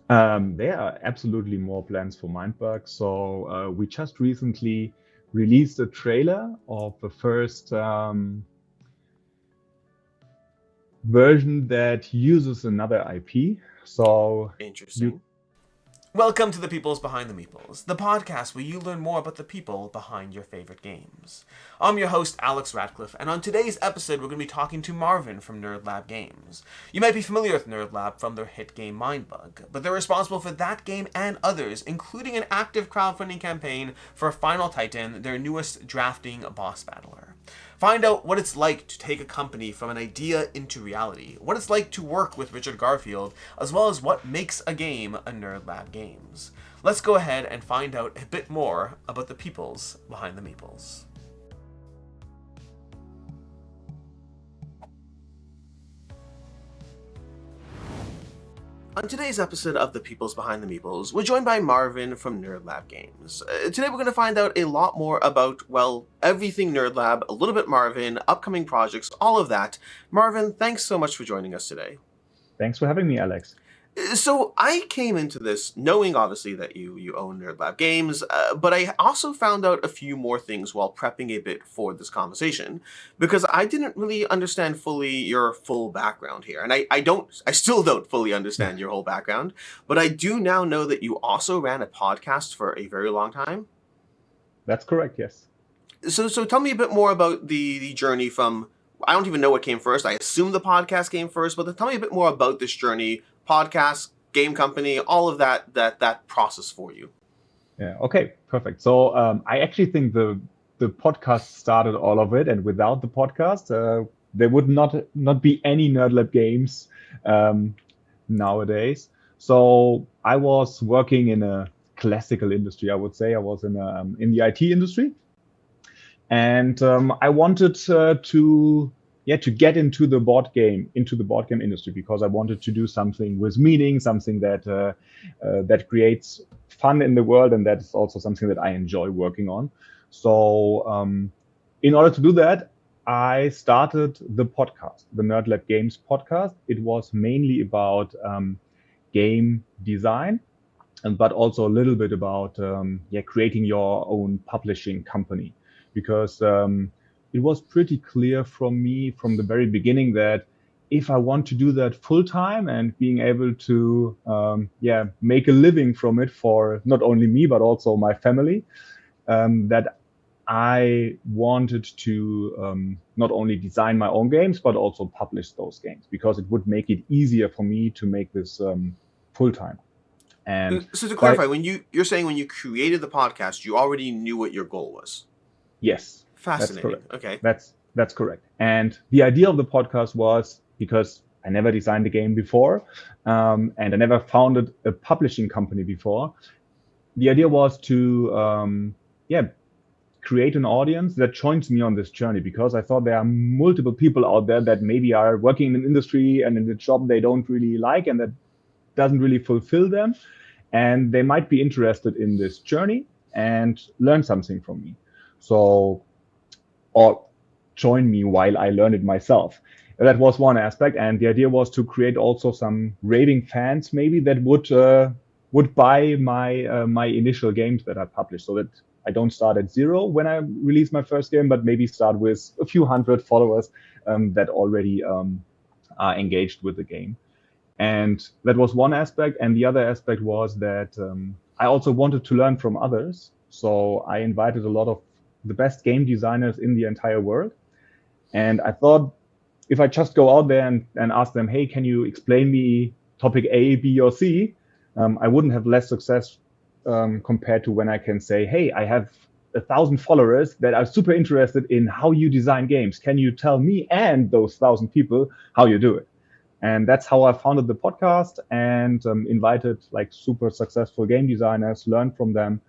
There are absolutely more plans for Mindbug. So we just recently released a trailer of the first version that uses another IP. So you Interesting. Welcome to the Peoples Behind the Meeples, the podcast where you learn more about the people behind your favorite games. I'm your host, Alex Radcliffe, and on today's episode, we're going to be talking to Marvin from Nerdlab Games. You might be familiar with Nerdlab from their hit game Mindbug, but they're responsible for that game and others, including an active crowdfunding campaign for Final Titan, their newest drafting boss battler. Find out what it's like to take a company from an idea into reality, what it's like to work with Richard Garfield, as well as what makes a game a Nerdlab Games. Let's go ahead and find out a bit more about the peoples behind the meeples. On today's episode of The Peoples Behind the Meeples, we're joined by Marvin from Nerdlab Games. Today we're going to find out a lot more about, well, everything Nerdlab, a little bit Marvin, upcoming projects, all of that. Marvin, thanks so much for joining us today. Thanks for having me, Alex. So I came into this knowing, obviously, that you own Nerdlab Games, but I also found out a few more things while prepping a bit for this conversation, because I didn't really understand fully your full background here, and I still don't fully understand your whole background, but I do now know that you also ran a podcast for a very long time. That's correct, yes. So tell me a bit more about the journey from, I don't even know what came first. I assume the podcast came first, but tell me a bit more about this journey, podcast, game company, all of that process for you. Yeah. Okay. Perfect. So I actually think the podcast started all of it, and without the podcast, there would not be any Nerdlab Games nowadays. So I was working in a classical industry. I would say I was in the IT industry, and I wanted to get into the board game industry because I wanted to do something with meaning, something that creates fun in the world, and that's also something that I enjoy working on. So in order to do that, I started the podcast, the Nerdlab Games podcast. It was mainly about game design, but also a little bit about creating your own publishing company, because it was pretty clear from me from the very beginning that if I want to do that full time and being able to make a living from it for not only me but also my family, that I wanted to not only design my own games but also publish those games, because it would make it easier for me to make this full time. And so to clarify, when you're saying when you created the podcast, you already knew what your goal was. Yes. Fascinating. That's correct. Okay. That's correct. And the idea of the podcast was because I never designed a game before, and I never founded a publishing company before. The idea was to create an audience that joins me on this journey, because I thought there are multiple people out there that maybe are working in an industry and in a job they don't really like and that doesn't really fulfill them, and they might be interested in this journey and learn something from me. So, or join me while I learn it myself. That was one aspect, and the idea was to create also some raving fans, maybe, that would buy my initial games that I published, so that I don't start at zero when I release my first game, but maybe start with a few hundred followers that already are engaged with the game. And that was one aspect, and the other aspect was that I also wanted to learn from others. So I invited a lot of the best game designers in the entire world. And I thought if I just go out there and ask them, hey, can you explain me topic A, B, or C? I wouldn't have less success compared to when I can say, hey, I have 1,000 followers that are super interested in how you design games. Can you tell me and those 1,000 people how you do it? And that's how I founded the podcast and invited like super successful game designers, learned from them.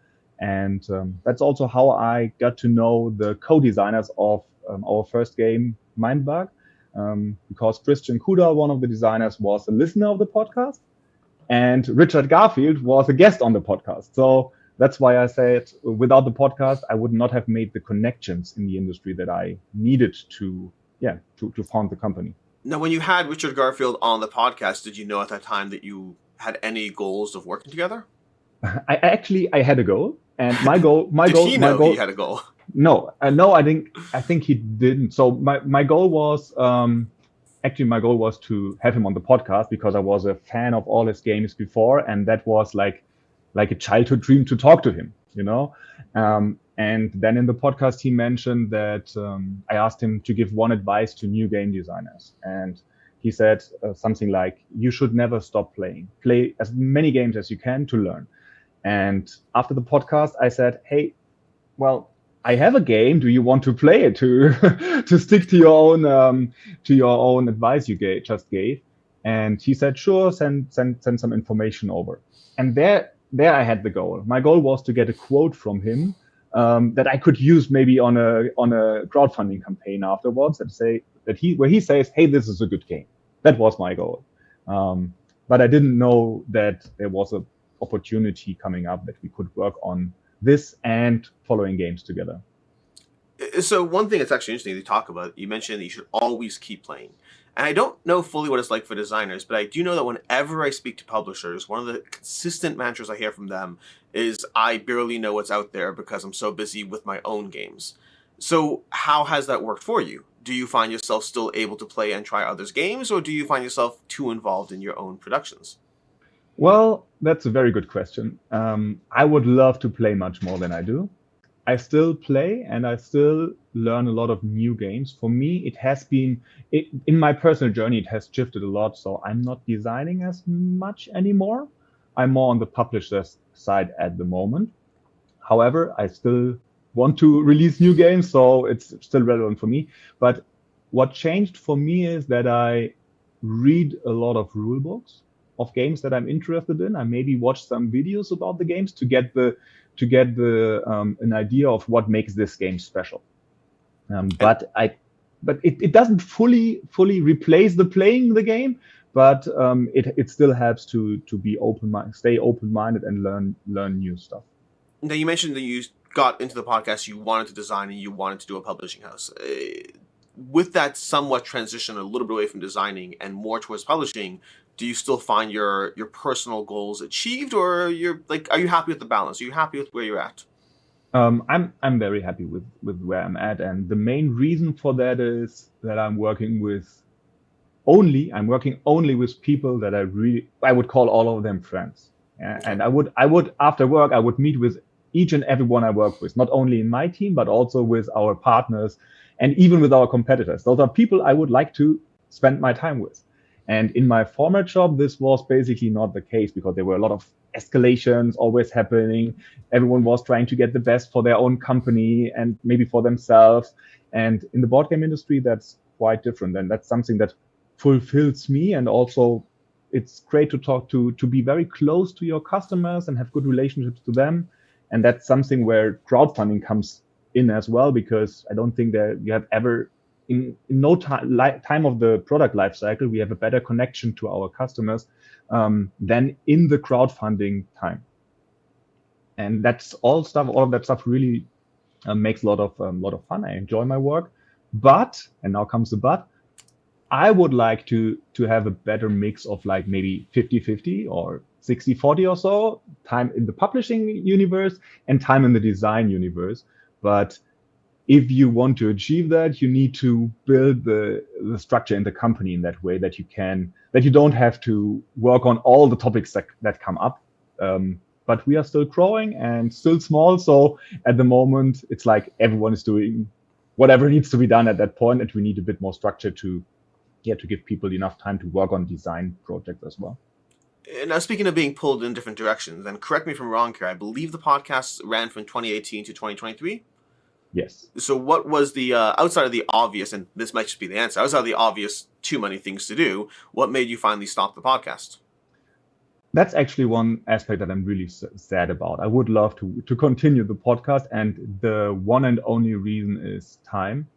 And that's also how I got to know the co-designers of our first game, Mindbug, because Christian Kuda, one of the designers, was a listener of the podcast, and Richard Garfield was a guest on the podcast. So that's why I said without the podcast, I would not have made the connections in the industry that I needed to found the company. Now, when you had Richard Garfield on the podcast, did you know at that time that you had any goals of working together? I had a goal, and my Did he know goal. he had a goal? No, I think he didn't. So my goal was actually my goal was to have him on the podcast because I was a fan of all his games before, and that was like a childhood dream to talk to him, you know. And then in the podcast he mentioned that I asked him to give one advice to new game designers, and he said something like, "You should never stop playing. Play as many games as you can to learn." And after the podcast, I said, "Hey, well, I have a game. Do you want to play it to to stick to your own advice you just gave?" And he said, "Sure, send some information over." And there I had the goal. My goal was to get a quote from him that I could use maybe on a crowdfunding campaign afterwards, where he says, "Hey, this is a good game." That was my goal. But I didn't know that there was a opportunity coming up that we could work on this and following games together. So one thing that's actually interesting to talk about, you mentioned that you should always keep playing. And I don't know fully what it's like for designers, but I do know that whenever I speak to publishers, one of the consistent mantras I hear from them is, "I barely know what's out there because I'm so busy with my own games." So how has that worked for you? Do you find yourself still able to play and try others' games, or do you find yourself too involved in your own productions? Well, that's a very good question. I would love to play much more than I do. I still play and I still learn a lot of new games. For me, it has been, in my personal journey, it has shifted a lot. So I'm not designing as much anymore. I'm more on the publisher's side at the moment. However, I still want to release new games, so it's still relevant for me. But what changed for me is that I read a lot of rule books of games that I'm interested in. I maybe watch some videos about the games to get an idea of what makes this game special. But it doesn't fully replace the playing the game, but it still helps to be stay open-minded and learn new stuff. Now, you mentioned that you got into the podcast, you wanted to design and you wanted to do a publishing house. With that somewhat transition a little bit away from designing and more towards publishing, do you still find your personal goals achieved, or are you happy with the balance? Are you happy with where you're at? I'm very happy with where I'm at, and the main reason for that is that I'm working only with people that I would call all of them friends. And I would after work I would meet with each and everyone I work with, not only in my team but also with our partners and even with our competitors. Those are people I would like to spend my time with. And in my former job, this was basically not the case because there were a lot of escalations always happening. Everyone was trying to get the best for their own company and maybe for themselves. And in the board game industry, that's quite different. And that's something that fulfills me. And also it's great to be very close to your customers and have good relationships to them. And that's something where crowdfunding comes in as well, because I don't think that you have ever in no time of the product life cycle, we have a better connection to our customers than in the crowdfunding time. And that's all of that stuff really makes a lot of fun. I enjoy my work, but, and now comes the but, I would like to have a better mix of like maybe 50-50 or 60-40 or so, time in the publishing universe and time in the design universe. But if you want to achieve that, you need to build the structure in the company in that way that you don't have to work on all the topics that come up. But we are still growing and still small. So at the moment, it's like everyone is doing whatever needs to be done at that point, and we need a bit more structure to give people enough time to work on design projects as well. Now, speaking of being pulled in different directions, and correct me if I'm wrong here, I believe the podcast ran from 2018 to 2023? Yes. So what was the, outside of the obvious, and this might just be the answer, outside of the obvious too many things to do, what made you finally stop the podcast? That's actually one aspect that I'm really sad about. I would love to continue the podcast, and the one and only reason is time.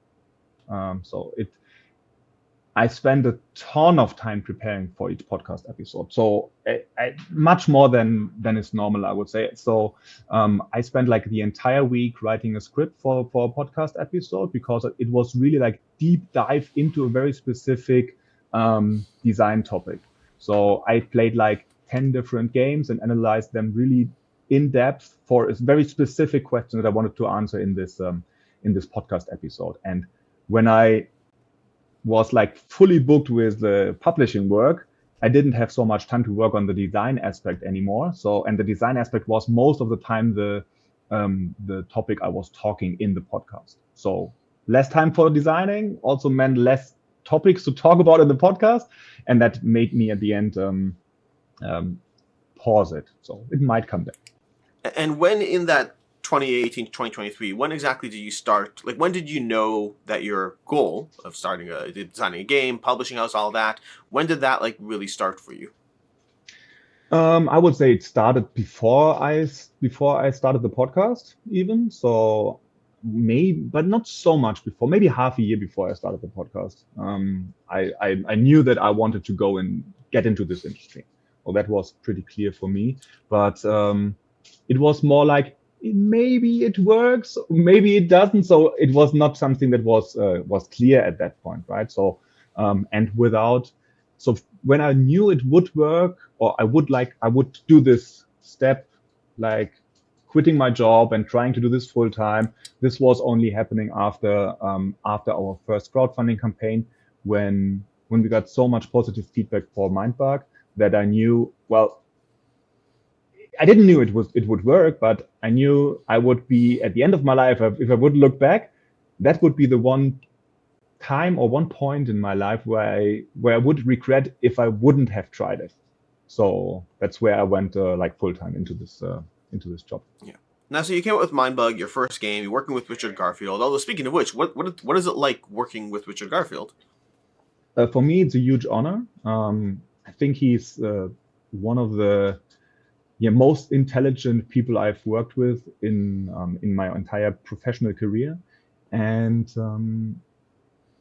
I spend a ton of time preparing for each podcast episode. So much more than is normal, I would say. So I spent like the entire week writing a script for a podcast episode because it was really like deep dive into a very specific design topic. So I played like 10 different games and analyzed them really in depth for a very specific question that I wanted to answer in this podcast episode. And when I was like fully booked with the publishing work, I didn't have so much time to work on the design aspect anymore. So, and the design aspect was most of the time the topic I was talking in the podcast. So less time for designing also meant less topics to talk about in the podcast, and that made me at the end pause it. So it might come back. And when in that 2018 to 2023, when exactly did you start? Like, when did you know that your goal of designing a game, publishing house, all that, when did that like really start for you? I would say it started before I started the podcast even. So maybe, but not so much before, maybe half a year before I started the podcast. I knew that I wanted to go and get into this industry. Well, that was pretty clear for me, but it was more like, maybe it works, maybe it doesn't. So it was not something that was clear at that point, right? So so when I knew it would work, or I would do this step, like quitting my job and trying to do this full time. This was only happening after our first crowdfunding campaign, when we got so much positive feedback for Mindbug that I knew, well, I didn't knew it would work, but I knew I would be at the end of my life, if I would look back, that would be the one time or one point in my life where I would regret if I wouldn't have tried it. So that's where I went like full time into this job. Yeah. Now, so you came up with Mindbug, your first game. You're working with Richard Garfield. Although, speaking of which, what is it like working with Richard Garfield? For me, it's a huge honor. I think he's one of the most intelligent people I've worked with in my entire professional career. And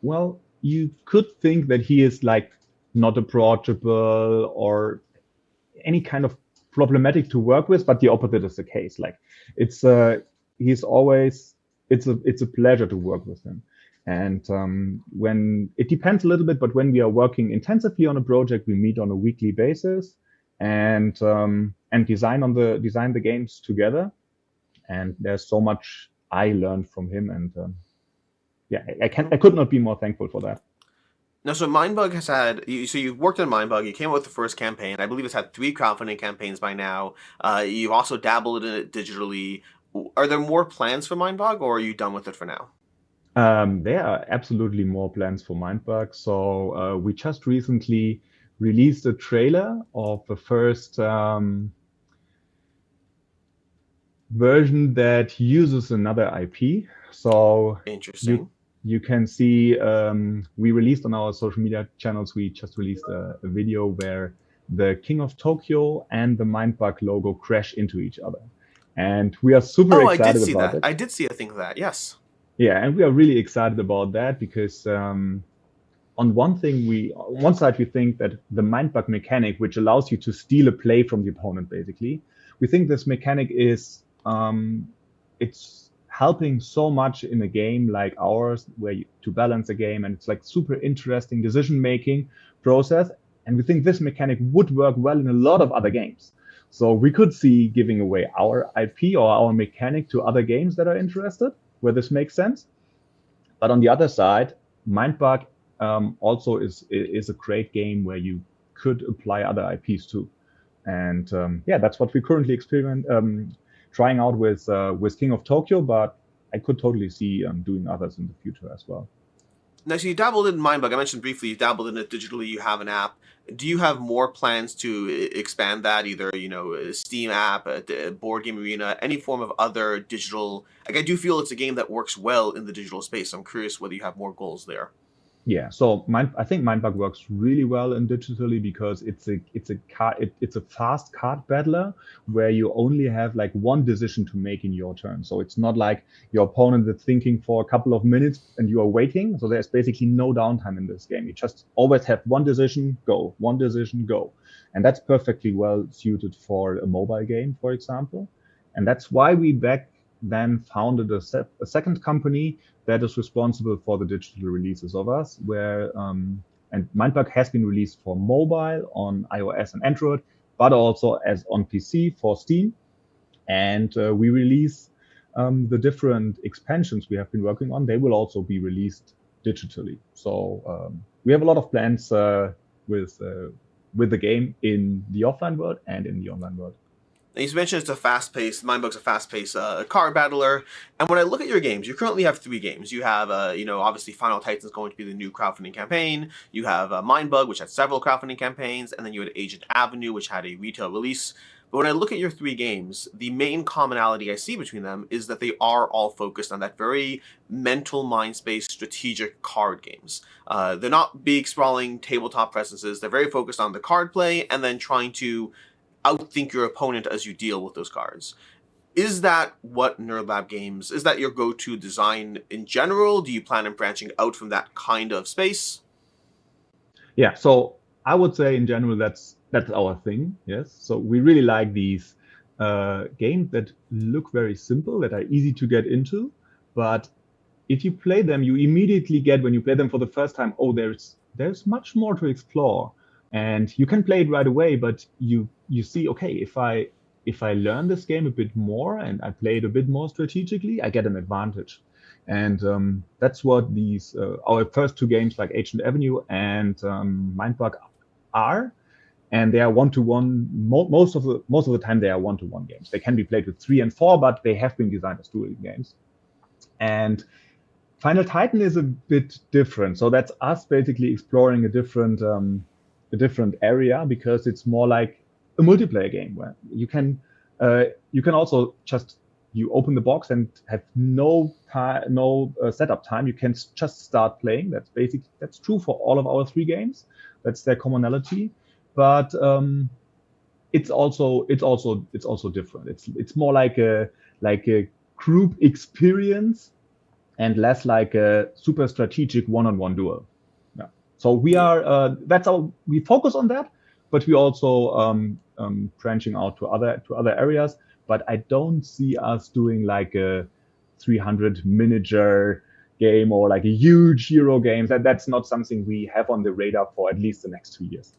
well, you could think that he is like not approachable or any kind of problematic to work with, but the opposite is the case. Like it's a pleasure to work with him. And when it depends a little bit, but when we are working intensively on a project, we meet on a weekly basis and design the games together. And there's so much I learned from him, and I could not be more thankful for that. Now, so Mindbug has had, so you've worked on Mindbug, you came up with the first campaign. I believe it's had 3 crowdfunding campaigns by now. You've also dabbled in it digitally. Are there more plans for Mindbug, or are you done with it for now? There are absolutely more plans for Mindbug. So we just recently released a trailer of the first version that uses another IP. So interesting. You can see, we released on our social media channels, we just released a video where the King of Tokyo and the Mindbug logo crash into each other. And we are super excited about it. I did see a thing of that, yes. Yeah, and we are really excited about that because on one side we think that the Mindbug mechanic, which allows you to steal a play from the opponent, basically, we think this mechanic is, it's helping so much in a game like ours, to balance a game, and it's like super interesting decision-making process. And we think this mechanic would work well in a lot of other games. So we could see giving away our IP or our mechanic to other games that are interested, where this makes sense. But on the other side, Mindbug also is a great game where you could apply other IPs too. And that's what we currently trying out with King of Tokyo, but I could totally see doing others in the future as well. Now, so you dabbled in Mindbug. I mentioned briefly you dabbled in it digitally. You have an app. Do you have more plans to expand that, either a Steam app, a board game arena, any form of other digital? Like, I do feel it's a game that works well in the digital space. I'm curious whether you have more goals there. Yeah, so I think Mindbug works really well in digitally because it's a fast card battler where you only have like one decision to make in your turn. So it's not like your opponent is thinking for a couple of minutes and you are waiting. So there's basically no downtime in this game. You just always have one decision, go, one decision, go. And that's perfectly well suited for a mobile game, for example. And that's why we back then founded a second company that is responsible for the digital releases of us, where and Mindbug has been released for mobile on iOS and Android, but also as on PC for Steam. And we release the different expansions we have been working on. They will also be released digitally. So we have a lot of plans with the game in the offline world and in the online world. Now, you mentioned it's a fast-paced, Mindbug's a fast-paced card battler. And when I look at your games, you currently have 3 games. You have, obviously Final Titan is going to be the new crowdfunding campaign. You have Mindbug, which had several crowdfunding campaigns. And then you had Agent Avenue, which had a retail release. But when I look at your 3 games, the main commonality I see between them is that they are all focused on that very mental mind space strategic card games. They're not big, sprawling tabletop presences. They're very focused on the card play and then trying to outthink your opponent as you deal with those cards. Is that what Nerdlab Games, is that your go-to design in general? Do you plan on branching out from that kind of space? Yeah, so I would say in general that's our thing, yes. So we really like these games that look very simple, that are easy to get into, but if you play them, you immediately get, when you play them for the first time, oh, there's much more to explore. And you can play it right away, but you see, okay, if I learn this game a bit more and I play it a bit more strategically, I get an advantage. And that's what these our first 2 games like Agent Avenue and Mindbug are. And they are one-to-one. Most of the time they are one-to-one games. They can be played with 3 and 4, but they have been designed as dual games. And Final Titan is a bit different. So that's us basically exploring a different area, because it's more like a multiplayer game where you can also just, you open the box and have no setup time. You can just start playing. That's true for all of our 3 games. That's their commonality. But it's also different. It's more like a group experience and less like a super strategic one-on-one duel. Yeah. So we are we focus on that, but we also branching out to other areas. But I don't see us doing like a 300 miniature game or like a huge hero game. That's not something we have on the radar for at least the next 2 years.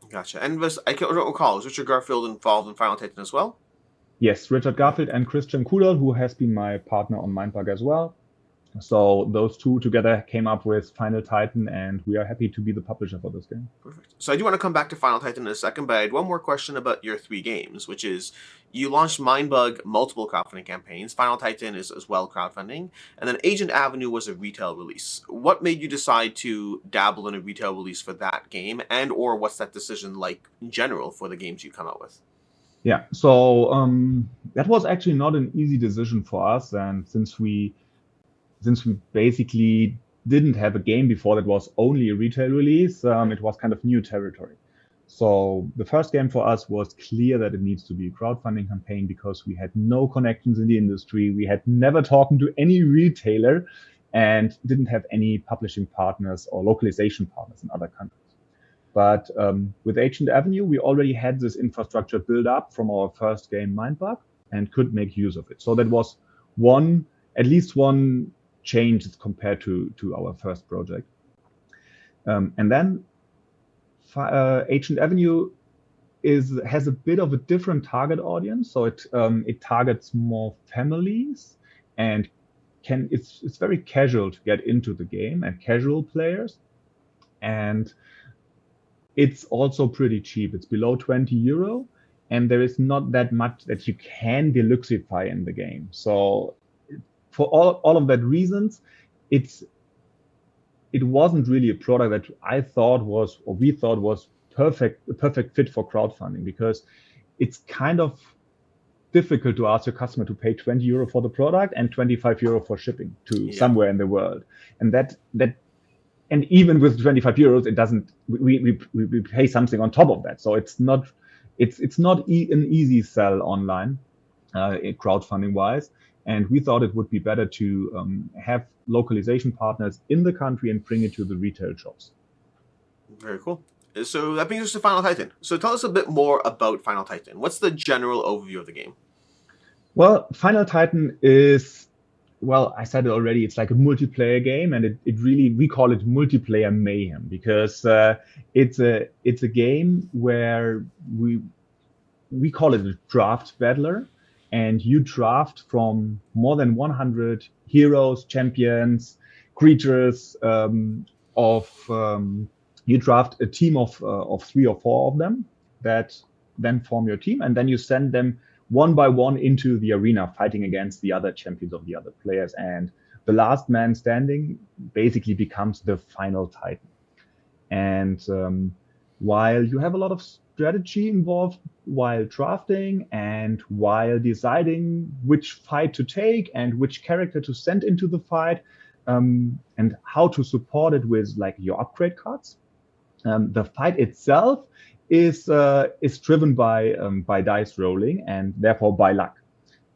Gotcha. And I don't recall, is Richard Garfield involved in Final Titan as well? Yes, Richard Garfield and Christian Kudal, who has been my partner on Mindbug as well. So those 2 together came up with Final Titan, and we are happy to be the publisher for this game. Perfect. So I do want to come back to Final Titan in a second, but I had one more question about your 3 games, which is you launched Mindbug multiple crowdfunding campaigns. Final Titan is as well crowdfunding, and then Agent Avenue was a retail release. What made you decide to dabble in a retail release for that game, and or what's that decision like in general for the games you come out with? Yeah, so that was actually not an easy decision for us, and since we basically didn't have a game before that was only a retail release, it was kind of new territory. So the first game for us was clear that it needs to be a crowdfunding campaign, because we had no connections in the industry. We had never talked to any retailer and didn't have any publishing partners or localization partners in other countries. But with Agent Avenue, we already had this infrastructure built up from our first game, Mindbug, and could make use of it. So that was at least one change compared to our first project. And then Agent Avenue has a bit of a different target audience. So it targets more families, and it's very casual to get into the game, and casual players. And it's also pretty cheap. It's below 20 euro, and there is not that much that you can deluxify in the game. So for all of that reasons, it wasn't really a product that I thought was, or we thought was a perfect fit for crowdfunding, because it's kind of difficult to ask your customer to pay 20 euro for the product and 25 euro for shipping to somewhere in the world. And even with 25 euros, it doesn't. We pay something on top of that. So it's not an easy sell online, crowdfunding wise. And we thought it would be better to have localization partners in the country and bring it to the retail shops. Very cool. So that brings us to Final Titan. So tell us a bit more about Final Titan. What's the general overview of the game? Well, Final Titan is, well, I said it already, it's like a multiplayer game, and it really, we call it multiplayer mayhem, because it's a game where we call it a draft battler, and you draft from more than 100 heroes, champions, creatures. You draft a team of 3 or 4 of them that then form your team, and then you send them one by one into the arena, fighting against the other champions of the other players, and the last man standing basically becomes the final titan. And while you have a lot of strategy involved while drafting and while deciding which fight to take and which character to send into the fight, and how to support it with like your upgrade cards, the fight itself is driven by dice rolling and therefore by luck.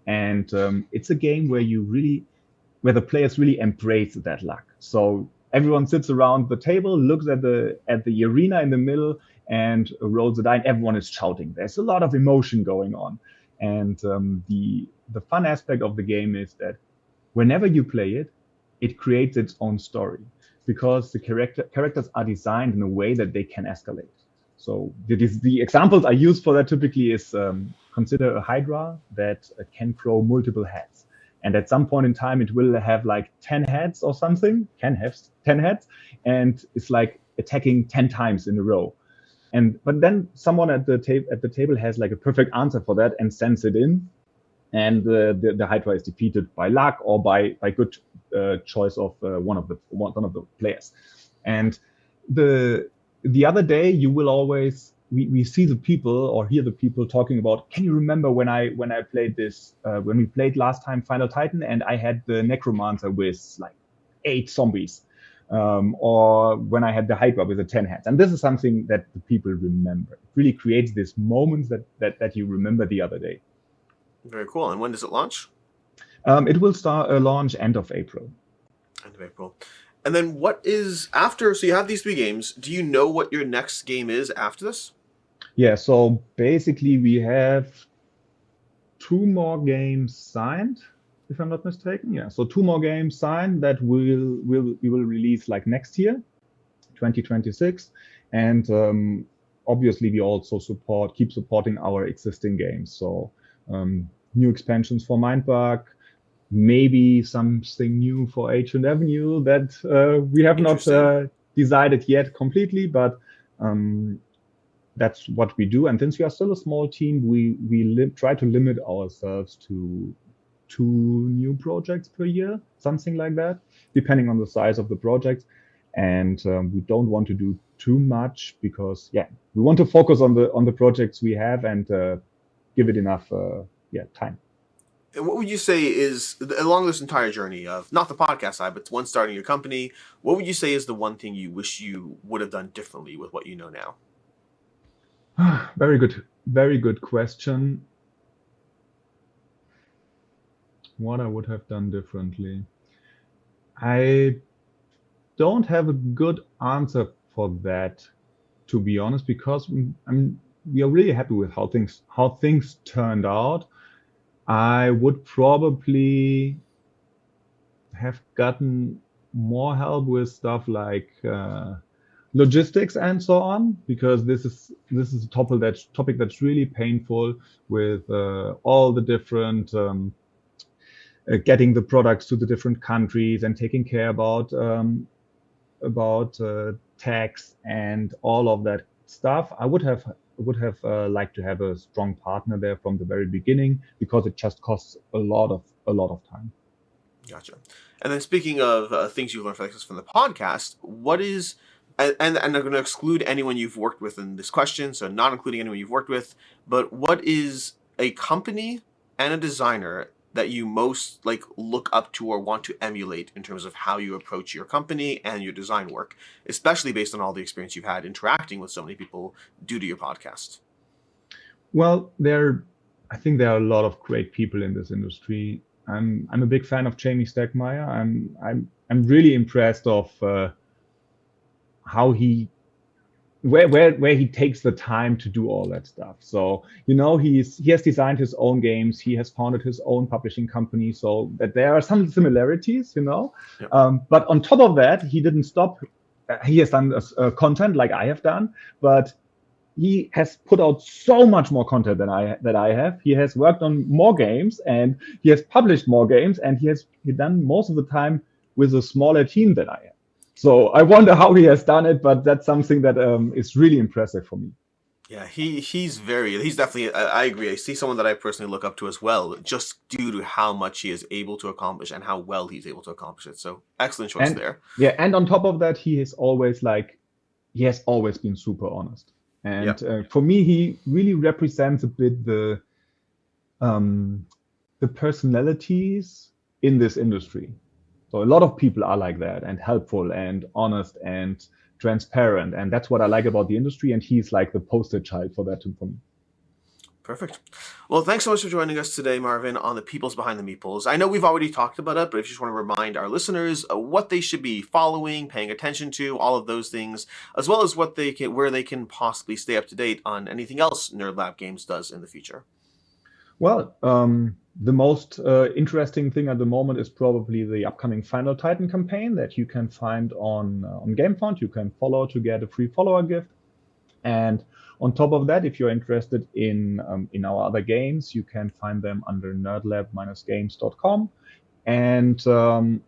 And it's a game where the players really embrace that luck. So everyone sits around the table, looks at the arena in the middle, and rolls a die. And everyone is shouting. There's a lot of emotion going on, and the fun aspect of the game is that whenever you play it, it creates its own story, because the characters are designed in a way that they can escalate. So the examples I use for that typically is consider a hydra that can grow multiple heads. And at some point in time, it will have like 10 heads or something, can have 10 heads, and it's like attacking 10 times in a row. But then someone at the table has like a perfect answer for that and sends it in, and the hydra is defeated by luck or by good choice of one of the players. And the other day, you will always we see the people or hear the people talking about, can you remember when I played this, when we played last time Final Titan, and I had the necromancer with like 8 zombies, or when I had the hydra with the 10 heads. And this is something that the people remember. It really creates this moments that you remember the other day. Very cool. And when does it launch? It will launch end of April. End of April. And then what is after? So you have these 3 games. Do you know what your next game is after this? Yeah, so basically we have 2 more games signed, if I'm not mistaken. Yeah, so 2 more games signed that we will release like next year, 2026. And obviously we also keep supporting our existing games. So new expansions for Mindbug, maybe something new for H&M Avenue that we have not decided yet completely, but that's what we do. And since we are still a small team, we try to limit ourselves to 2 new projects per year, something like that, depending on the size of the project. And we don't want to do too much because, we want to focus on the projects we have and give it enough time. And what would you say is, along this entire journey of, not the podcast side, but one starting your company, what would you say is the one thing you wish you would have done differently with what you know now? Very good question. What I would have done differently. I don't have a good answer for that, to be honest, because we are really happy with how things turned out. I would probably have gotten more help with stuff like logistics and so on, because this is a topic that's really painful with all the different getting the products to the different countries and taking care about tax and all of that stuff. I would have liked to have a strong partner there from the very beginning, because it just costs a lot of time. Gotcha. And then speaking of things you learned from the podcast, what is, and I'm going to exclude anyone you've worked with in this question, so not including anyone you've worked with, but what is a company and a designer that you most look up to or want to emulate in terms of how you approach your company and your design work, especially based on all the experience you've had interacting with so many people due to your podcast? Well, I think there are a lot of great people in this industry. I'm a big fan of Jamie Stegmaier. I'm really impressed of how where he takes the time to do all that stuff. So, he has designed his own games. He has founded his own publishing company, so that there are some similarities, Yep. But on top of that, he didn't stop. He has done content like I have done, but he has put out so much more content than I have. He has worked on more games, and he has published more games, and he done most of the time with a smaller team than I have. So I wonder how he has done it, but that's something that is really impressive for me. Yeah, he's definitely, I agree. I see someone that I personally look up to as well, just due to how much he is able to accomplish and how well he's able to accomplish it. So excellent choice And there. yeah, and on top of that, he has always been super honest. And for me, he really represents a bit the personalities in this industry. So a lot of people are like that, and helpful and honest and transparent. And that's what I like about the industry. And he's like the poster child for that for me. Perfect. Well, thanks so much for joining us today, Marvin, on the Peoples Behind the Meeples. I know we've already talked about it, but if you just want to remind our listeners what they should be following, paying attention to, all of those things, as well as where they can possibly stay up to date on anything else Nerdlab Games does in the future. Well, the most interesting thing at the moment is probably the upcoming Final Titan campaign that you can find on Gamefound. You can follow to get a free follower gift. And on top of that, if you're interested in our other games, you can find them under nerdlab-games.com. And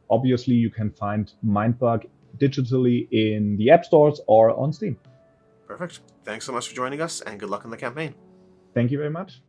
obviously, you can find Mindbug digitally in the app stores or on Steam. Perfect. Thanks so much for joining us, and good luck in the campaign. Thank you very much.